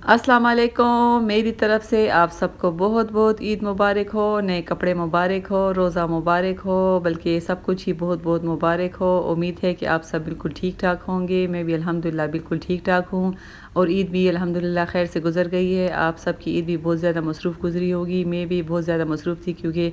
अस्सलाम वालेकुम। मेरी तरफ से आप सबको बहुत बहुत ईद मुबारक हो, नए कपड़े मुबारक हो, रोज़ा मुबारक हो, बल्कि सब कुछ ही बहुत बहुत मुबारक हो। उम्मीद है कि आप सब बिल्कुल ठीक ठाक होंगे। मैं भी अल्हम्दुलिल्लाह बिल्कुल ठीक ठाक हूँ और ईद भी अल्हम्दुलिल्लाह खैर से गुज़र गई है। आप सबकी ईद भी बहुत ज़्यादा मसरूफ़ गुज़री होगी। मैं भी बहुत ज़्यादा मसरूफ़ थी क्योंकि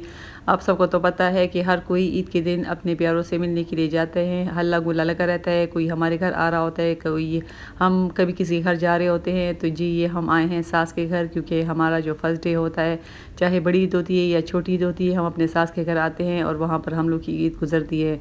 आप सबको तो पता है कि हर कोई ईद के दिन अपने प्यारों से मिलने के लिए जाते हैं। हल्ला गुल्ला लगा रहता है, कोई हमारे घर आ रहा होता है, कोई हम कभी किसी घर जा रहे होते हैं। तो जी ये हम आए हैं सास के घर क्योंकि हमारा जो फर्स्ट डे होता है, चाहे बड़ी ईद होती है या छोटी ईद होती है, हम अपने सास के घर आते हैं और वहाँ पर हम लोग की ईद गुज़रती है।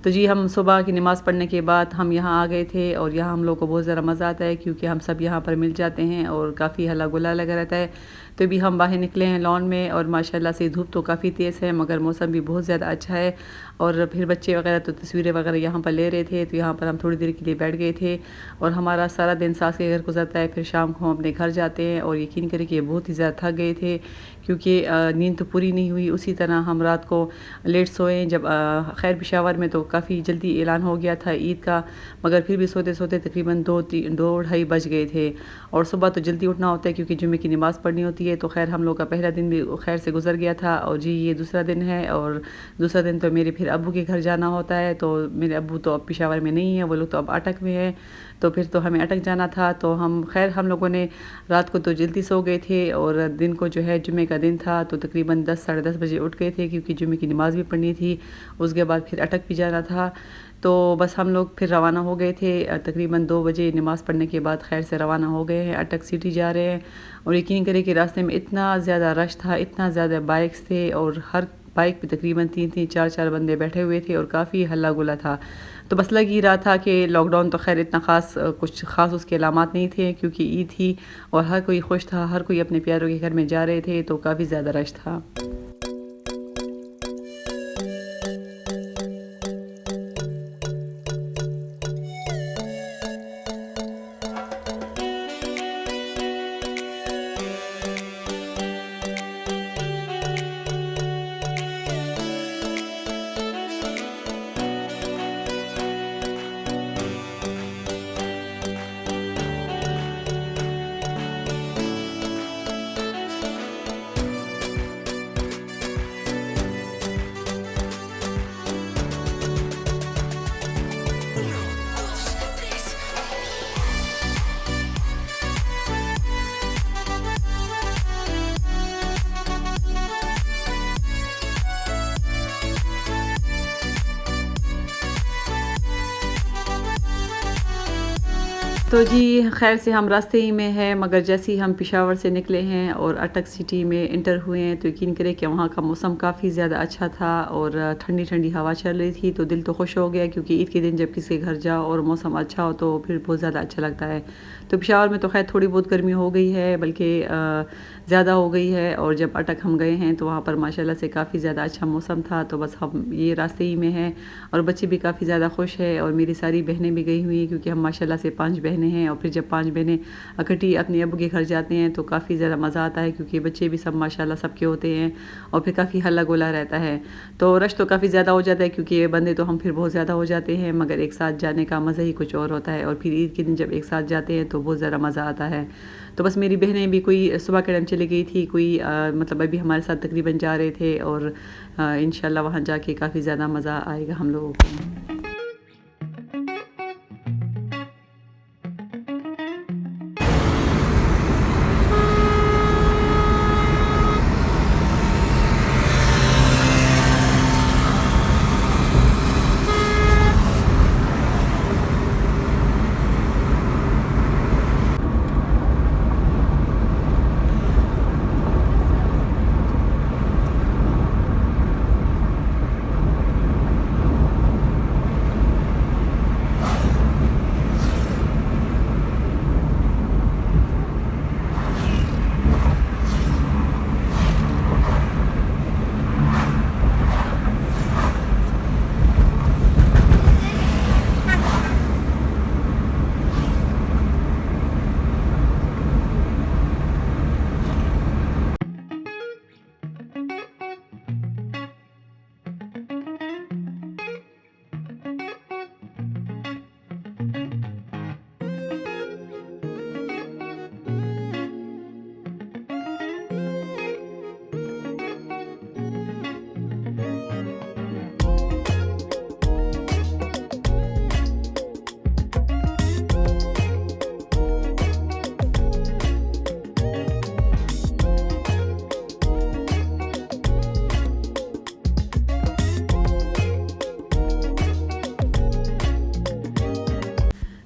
तो जी हम सुबह की नमाज़ पढ़ने के बाद हम यहाँ आ गए थे और यहाँ हम लोग को बहुत ज़्यादा मज़ा आता है क्योंकि हम सब यहाँ पर मिल जाते हैं और काफ़ी हल्ला गुल्ला लगा रहता है। तो भी हम बाहर निकले हैं लॉन में और माशाल्लाह से धूप तो काफ़ी तेज़ है मगर मौसम भी बहुत ज़्यादा अच्छा है। और फिर बच्चे वगैरह तो तस्वीरें वगैरह यहाँ पर ले रहे थे, तो यहाँ पर हम थोड़ी देर के लिए बैठ गए थे और हमारा सारा दिन सास के घर गुजरता है। फिर शाम को हम अपने घर जाते हैं और यकीन करें कि बहुत ही ज़्यादा थक गए थे क्योंकि नींद तो पूरी नहीं हुई। उसी तरह हम रात को लेट सोए। जब खैर पेशावर में तो काफ़ी जल्दी ऐलान हो गया था ईद का, मगर फिर भी सोते सोते तकरीबन 2 ढाई बज गए थे और सुबह तो जल्दी उठना होता है क्योंकि जुम्मे की नमाज़ पढ़नी होती है। तो खैर हम लोग का पहला दिन भी खैर से गुजर गया था और जी ये दूसरा दिन है और दूसरा दिन तो मेरे फिर अब्बू के घर जाना होता है। तो मेरे अब्बू तो अब पेशावर में नहीं है, वो लोग तो अब अटक में हैं। तो फिर तो हमें अटक जाना था। तो हम लोगों ने रात को तो जल्दी सो गए थे और दिन को जो है जुम्मे का दिन था तो तकरीबन 10 साढ़े 10 बजे उठ गए थे क्योंकि जुम्मे की नमाज़ भी पढ़नी थी, उसके बाद फिर अटक भी जाना था। तो बस हम लोग फिर रवाना हो गए थे तकरीबन 2 बजे नमाज़ पढ़ने के बाद खैर से रवाना हो गए हैं, अटक सिटी जा रहे हैं। और यकीन करें कि रास्ते में इतना ज़्यादा रश था, इतना ज़्यादा बाइक्स थे और हर बाइक पे तकरीबन 3-3 4-4 बंदे बैठे हुए थे और काफ़ी हल्ला गुला था। तो बस लग ही रहा था कि लॉकडाउन तो खैर इतना ख़ास कुछ ख़ास उसके अलामात नहीं थे क्योंकि ईद थी और हर कोई खुश था, हर कोई अपने प्यारों के घर में जा रहे थे, तो काफ़ी ज़्यादा रश था। तो जी खैर से हम रास्ते ही में हैं मगर जैसे ही हम पेशावर से निकले हैं और अटक सिटी में इंटर हुए हैं तो यकीन करें कि वहाँ का मौसम काफ़ी ज़्यादा अच्छा था और ठंडी ठंडी हवा चल रही थी। तो दिल तो खुश हो गया क्योंकि ईद के दिन जब किसी के घर जाओ और मौसम अच्छा हो तो फिर बहुत ज़्यादा अच्छा लगता है। तो पेशावर में तो खैर थोड़ी बहुत गर्मी हो गई है, बल्कि ज़्यादा हो गई है। और जब अटक हम गए हैं तो वहाँ पर माशाल्लाह से काफ़ी ज़्यादा अच्छा मौसम था। तो बस हम ये रास्ते ही में हैं और बच्चे भी काफ़ी ज़्यादा खुश है और मेरी सारी बहनें भी गई हुई हैं क्योंकि हम माशाल्लाह से 5 बहनें हैं। और फिर जब 5 बहनें इकट्ठी अपने अब्बू के घर जाते हैं तो काफ़ी ज़्यादा मज़ा आता है क्योंकि बच्चे भी सब माशाल्लाह सबके होते हैं और फिर काफ़ी हल्ला गोला रहता है। तो रश तो काफ़ी ज़्यादा हो जाता है क्योंकि ये बंदे तो हम फिर बहुत ज़्यादा हो जाते हैं, मगर एक साथ जाने का मज़ा ही कुछ और होता है और फिर ईद के दिन जब एक साथ जाते हैं तो बहुत ज़्यादा मज़ा आता है। तो बस मेरी बहनें भी कोई सुबह के टाइम चली गई थी, कोई मतलब अभी हमारे साथ तकरीबन जा रहे थे और इंशाल्लाह वहाँ जाके काफ़ी ज़्यादा मज़ा आएगा हम लोगों को।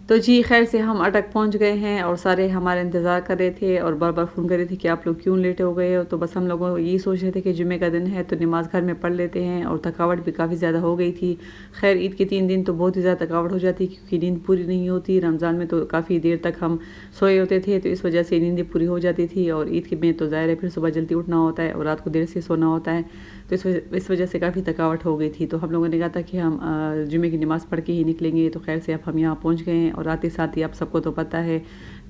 तो जी, ख़ैर से हम अटक पहुँच गए हैं और सारे हमारा इंतज़ार कर रहे थे और बार-बार फ़ोन कर रहे थे कि आप लोग क्यों लेट हो गए हो? तो बस हम लोगों यही सोच रहे थे कि जुम्मे का दिन है तो नमाज़ घर में पढ़ लेते हैं और थकावट भी काफ़ी ज़्यादा हो गई थी। ख़ैर ईद के 3 दिन तो बहुत ही ज़्यादा थकावट हो जाती है क्योंकि नींद पूरी नहीं होती। रमज़ान में तो काफ़ी देर तक हम सोए होते थे तो इस वजह से नींदें पूरी हो जाती थी और ईद के में तो ज़ाहिर है फिर सुबह जल्दी उठना होता है और रात को देर से सोना होता है। तो इस वजह से काफ़ी थकावट हो गई थी। तो हम लोगों ने कहा था कि हम जुम्मे की नमाज़ पढ़ के ही निकलेंगे। तो ख़ैर से अब हम यहाँ पहुँच गए हैं और आते साथ ही आप सबको तो पता है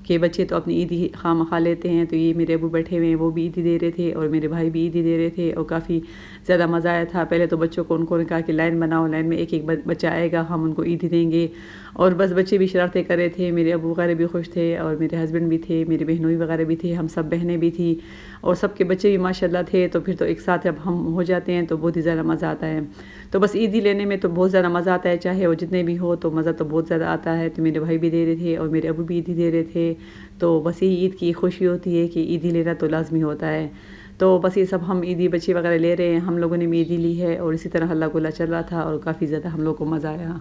कि बच्चे तो अपनी ईदी खामखा लेते हैं। तो ये मेरे अबू बैठे हुए हैं, वो भी ईदी दे रहे थे और मेरे भाई भी ईदी दे रहे थे और काफ़ी ज़्यादा मज़ा आया था। पहले तो बच्चों को उनको कहा कि लाइन बनाओ, लाइन में एक-एक बच्चा आएगा, हम उनको ईदी देंगे और बस बच्चे भी शरारतें कर रहे थे। मेरे अबू वगैरह भी खुश थे और मेरे हस्बैंड भी थे, मेरे बहनोई वगैरह भी थे, हम सब बहनें भी थी और सबके बच्चे भी माशाल्लाह थे। तो फिर तो एक साथ जब हम हो जाते हैं तो बहुत ही ज़्यादा मज़ा आता है। तो बस ईदी लेने में तो बहुत ज़्यादा मज़ा आता है, चाहे वो जितने भी हो तो मज़ा तो बहुत ज़्यादा आता है। तो मेरे भाई भी दे रहे थे और मेरे अबू भी ईदी दे रहे थे। तो बस यही ईद की खुशी होती है कि ईदी लेना तो लाज़मी होता है। तो बस ये सब हम ईदी बच्चे वगैरह ले रहे हैं, हम लोगों ने भी ईदी ली है और इसी तरह हल्ला गुल्ला चल रहा था और काफ़ी ज़्यादा हम लोग को मज़ा आया।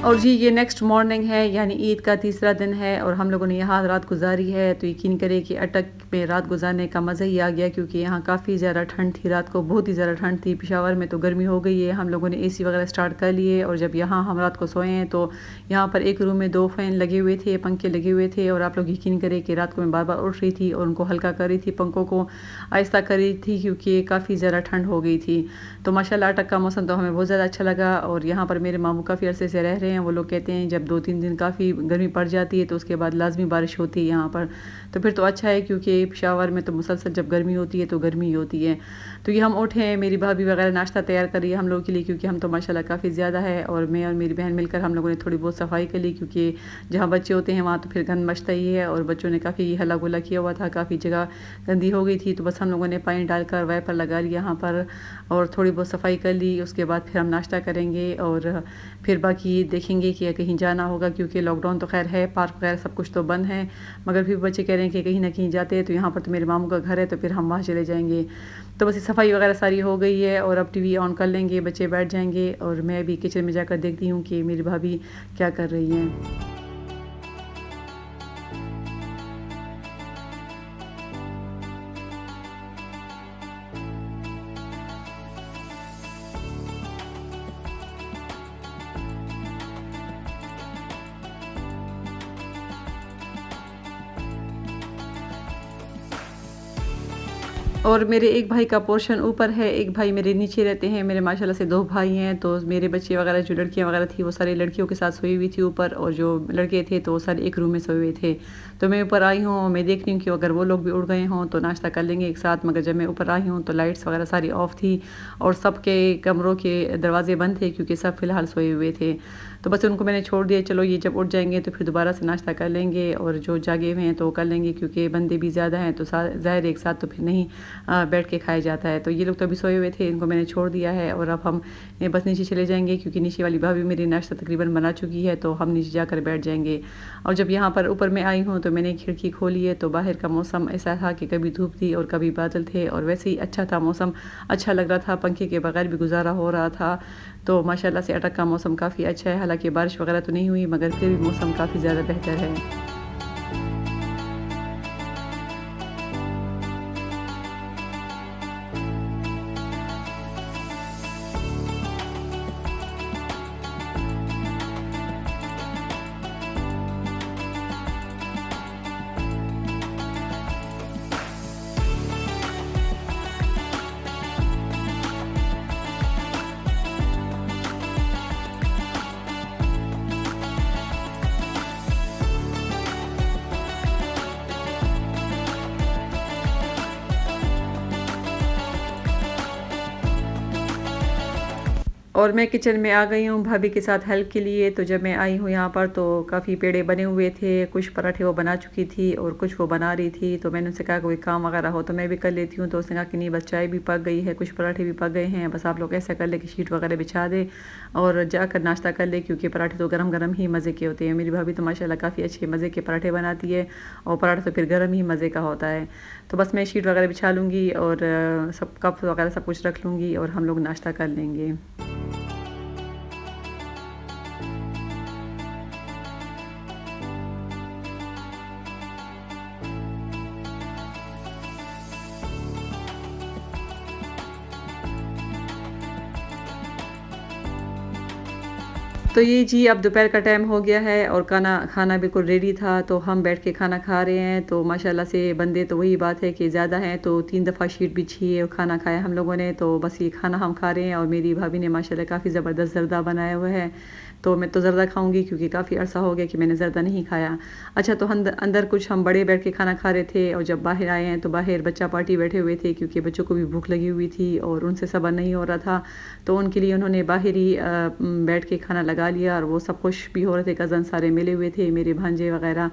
और जी ये नेक्स्ट मॉर्निंग है यानी ईद का तीसरा दिन है और हम लोगों ने यहाँ रात गुजारी है। तो यकीन करें कि अटक में रात गुजारने का मज़ा ही आ गया क्योंकि यहाँ काफ़ी ज़्यादा ठंड थी, रात को बहुत ही ज़्यादा ठंड थी। पेशावर में तो गर्मी हो गई है, हम लोगों ने एसी वगैरह स्टार्ट कर लिए और जब यहाँ हम रात को सोए हैं तो यहाँ पर एक रूम में 2 फ़ैन लगे हुए थे, पंखे लगे हुए थे और आप लोग यकीन करें कि रात को मैं बार-बार उठ रही थी और उनको हल्का कर रही थी, पंखों को आहिस्ता कर रही थी क्योंकि काफ़ी ज़्यादा ठंड हो गई थी। तो माशाल्लाह अटक का मौसम तो हमें बहुत ज़्यादा अच्छा लगा और यहाँ पर मेरे मामू काफ़ी अरसे से रह रहे हैं। वो लोग कहते हैं जब 2-3 दिन काफ़ी गर्मी पड़ जाती है तो उसके बाद लाज़मी बारिश होती है यहाँ पर। तो फिर तो अच्छा है क्योंकि पेशावर में तो मुसलसल जब गर्मी होती है तो गर्मी ही होती है। तो ये हम उठे हैं, मेरी भाभी वगैरह नाश्ता तैयार कर रही है हम लोगों के लिए क्योंकि हम तो माशाल्लाह काफ़ी ज़्यादा है और मैं और मेरी बहन मिलकर हम लोगों ने थोड़ी बहुत सफाई कर ली क्योंकि जहाँ बच्चे होते हैं वहाँ तो फिर गंद मचता ही है और बच्चों ने काफ़ी हल्ला गुल्ला किया हुआ था, काफ़ी जगह गंदी हो गई थी। तो बस हम लोगों ने पानी डालकर वाइपर लगा लिया यहाँ पर और थोड़ी बहुत सफाई कर ली। उसके बाद फिर हम नाश्ता करेंगे और फिर बाकी देखेंगे कि कहीं जाना होगा क्योंकि लॉकडाउन तो खैर है, पार्क वगैरह सब कुछ तो बंद है, मगर फिर बच्चे कह रहे हैं कि कहीं ना कहीं जाते हैं। तो यहाँ पर तो मेरे मामू का घर है तो फिर हम वहाँ चले जाएंगे। तो बस ये सफाई वगैरह सारी हो गई है और अब टीवी ऑन कर लेंगे, बच्चे बैठ जाएंगे और मैं भी किचन में जाकर देखती हूँ कि मेरी भाभी क्या कर रही हैं। और मेरे एक भाई का पोर्शन ऊपर है, एक भाई मेरे नीचे रहते हैं। मेरे माशाल्लाह से 2 भाई हैं तो मेरे बच्चे वगैरह जो लड़कियां वगैरह थी वो सारी लड़कियों के साथ सोई हुई थी ऊपर और जो लड़के थे तो वो सारे एक रूम में सोए हुए थे। तो मैं ऊपर आई हूँ और मैं देख रही हूँ कि अगर वो लोग भी उड़ गए हों तो नाश्ता कर लेंगे एक साथ। मगर जब मैं ऊपर आई हूँ तो लाइट्स वगैरह सारी ऑफ थी और सबके कमरों के दरवाजे बंद थे क्योंकि सब फ़िलहाल सोए हुए थे। तो बस उनको मैंने छोड़ दिया, चलो ये जब उठ जाएंगे तो फिर दोबारा से नाश्ता कर लेंगे और जो जागे हुए हैं तो कर लेंगे क्योंकि बंदे भी ज़्यादा हैं तो ज़ाहिर एक साथ तो फिर नहीं बैठ के खाया जाता है। तो ये लोग तो अभी सोए हुए थे, इनको मैंने छोड़ दिया है और अब हम बस नीचे चले जाएंगे क्योंकि नीचे वाली भाभी मेरी नाश्ता तकरीबन बना चुकी है तो हम नीचे जाकर बैठ जाएंगे। और जब यहाँ पर ऊपर मैं आई हूँ तो मैंने खिड़की खोली है तो बाहर का मौसम ऐसा था कि कभी धूप थी और कभी बादल थे और वैसे ही अच्छा था, मौसम अच्छा लग रहा था, पंखे के बगैर भी गुजारा हो रहा था। तो माशाल्लाह से अटक का मौसम काफ़ी अच्छा है, हालांकि बारिश वगैरह तो नहीं हुई मगर फिर भी मौसम काफ़ी ज़्यादा बेहतर है। और मैं किचन में आ गई हूँ भाभी के साथ हेल्प के लिए। तो जब मैं आई हूँ यहाँ पर तो काफ़ी पेड़े बने हुए थे, कुछ पराठे वो बना चुकी थी और कुछ वो बना रही थी। तो मैंने उनसे कहा कोई काम वगैरह हो तो मैं भी कर लेती हूँ। तो उसने कहा कि नहीं बस चाय भी पक गई है, कुछ पराठे भी पक गए हैं, बस आप लोग ऐसा कर ले कि शीट वगैरह बिछा दे और जाकर नाश्ता कर ले, क्योंकि पराठे तो गर्म गर्म ही मज़े के होते हैं। मेरी भाभी तो माशाल्लाह काफ़ी अच्छे मज़े के पराठे बनाती है और पराठा तो फिर गर्म ही मज़े का होता है। तो बस मैं शीट वगैरह बिछा लूँगी और सब कप वगैरह सब कुछ रख लूँगी और हम लोग नाश्ता कर लेंगे। तो ये जी अब दोपहर का टाइम हो गया है और खाना बिल्कुल रेडी था, तो हम बैठ के खाना खा रहे हैं। तो माशाल्लाह से बंदे तो वही बात है कि ज़्यादा हैं, तो 3 दफ़ा शीट बिछी है और खाना खाया हम लोगों ने। तो बस ये खाना हम खा रहे हैं और मेरी भाभी ने माशाल्लाह काफ़ी ज़बरदस्त ज़र्दा बनाया हुआ है। तो मैं तो ज़र्दा खाऊँगी क्योंकि काफ़ी अरसा हो गया कि मैंने ज़र्दा नहीं खाया। अच्छा, तो अंदर कुछ हम बड़े बैठ के खाना खा रहे थे और जब बाहर आए हैं तो बाहर बच्चा पार्टी बैठे हुए थे, क्योंकि बच्चों को भी भूख लगी हुई थी और उनसे सब्र नहीं हो रहा था। तो उनके लिए उन्होंने बाहर ही बैठ के खाना लगा लिया और वो सब खुश भी हो रहे थे, कज़न सारे मिले हुए थे, मेरे भांजे वगैरह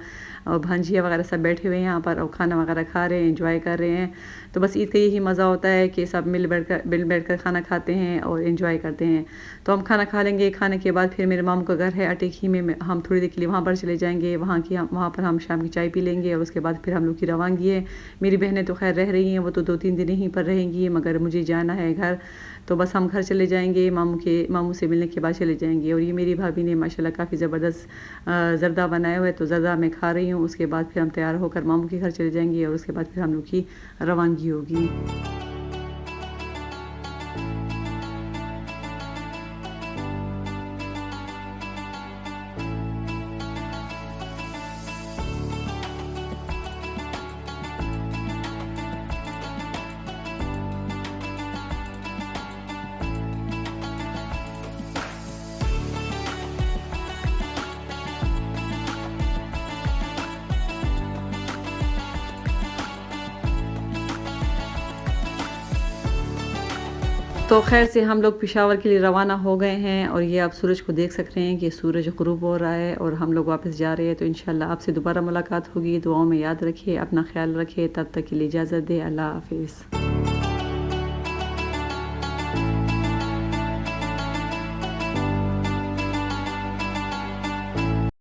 और भांजिया वगैरह सब बैठे हुए हैं यहाँ पर और खाना वगैरह खा रहे हैं, एंजॉय कर रहे हैं। तो बस ईद का यही मज़ा होता है कि सब मिल बैठ कर खाना खाते हैं और एंजॉय करते हैं। तो हम खाना खा लेंगे, खाने के बाद फिर मेरे मामू का घर है अटेकी में, हम थोड़ी देर के लिए वहाँ पर चले जाएंगे। वहाँ पर हम शाम की चाय पी लेंगे और उसके बाद फिर हम लोग की रवानगी है। मेरी बहनें तो खैर रह रही हैं, वो तो 2-3 दिन यहीं पर रहेंगी, मगर मुझे जाना है घर। तो बस हम घर चले जाएंगे, मामू से मिलने के बाद चले जाएंगे। और ये मेरी भाभी ने माशाल्लाह काफ़ी ज़बरदस्त ज़र्दा बनाया हुआ है, तो ज़र्दा मैं खा रही हूँ। उसके बाद फिर हम तैयार होकर मामू के घर चले जाएंगे और उसके बाद फिर हम लोग की रवानगी होगी। तो ख़ैर से हम लोग पेशावर के लिए रवाना हो गए हैं और ये आप सूरज को देख सकते हैं कि सूरज ग़ुरूब हो रहा है और हम लोग वापस जा रहे हैं। तो इंशाल्लाह आपसे दोबारा मुलाकात होगी। दुआओं में याद रखिए, अपना ख़्याल रखिए। तब तक के लिए इजाज़त दें। अल्लाह हाफ़िज़।